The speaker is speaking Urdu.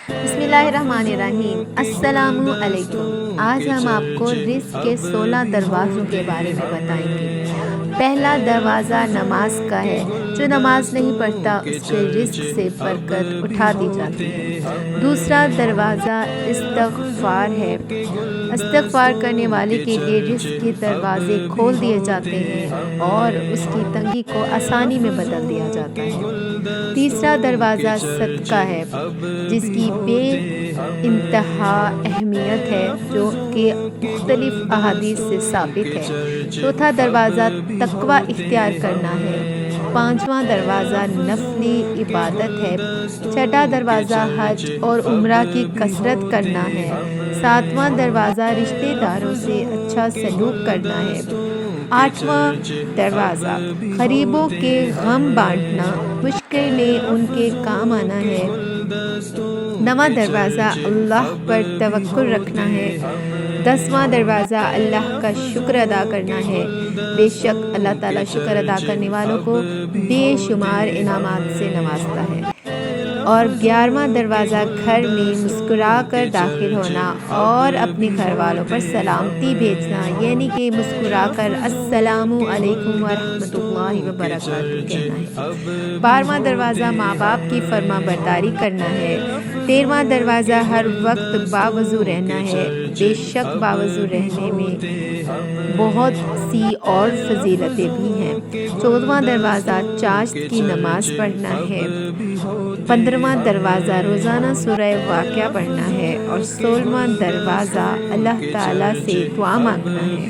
بسم اللہ الرحمن الرحیم۔ السلام علیکم۔ آج ہم آپ کو رزق کے 16 دروازوں کے بارے میں بتائیں گے۔ پہلا دروازہ نماز کا ہے۔ جو نماز نہیں پڑھتا اس کے رزق سے برکت اٹھا دی جاتی ہے۔ دوسرا دروازہ استغفار ہے۔ استغفار کرنے والے کے لیے رزق کے دروازے کھول دیے جاتے ہیں اور اس کی تنگی کو آسانی میں بدل دیا جاتا ہے۔ تیسرا دروازہ صدقہ ہے، جس کی بے انتہا اہمیت ہے، جو کہ مختلف احادیث سے ثابت ہے۔ چوتھا دروازہ تقوی اختیار کرنا ہے۔ پانچواں دروازہ نفلی عبادت ہے۔ چھٹا دروازہ حج اور عمرہ کی کثرت کرنا ہے۔ ساتواں دروازہ رشتہ داروں سے اچھا سلوک کرنا ہے۔ آٹھواں دروازہ غریبوں کے غم بانٹنا، مشکل میں ان کے کام آنا ہے۔ نواں دروازہ اللہ پر توکل رکھنا ہے۔ 10واں دروازہ اللہ کا شکر ادا کرنا ہے۔ بے شک اللہ تعالیٰ شکر ادا کرنے والوں کو بے شمار انعامات سے نوازتا ہے۔ اور 11واں دروازہ گھر میں مسکرا کر داخل ہونا اور اپنے گھر والوں پر سلامتی بھیجنا، یعنی کہ مسکرا کر السلام علیکم ورحمۃ اللہ وبرکاتہ کہنا ہے۔ 12واں دروازہ ماں باپ کی فرما برداری کرنا ہے۔ 13واں دروازہ ہر وقت باوضو رہنا ہے۔ بے شک باوضو رہنے میں بہت سی اور فضیلتیں بھی ہیں۔ 14واں دروازہ چاشت کی نماز پڑھنا ہے۔ 15واں دروازہ روزانہ سورہ واقعہ پڑھنا ہے۔ اور 16واں دروازہ اللہ تعالیٰ سے دعا مانگنا ہے۔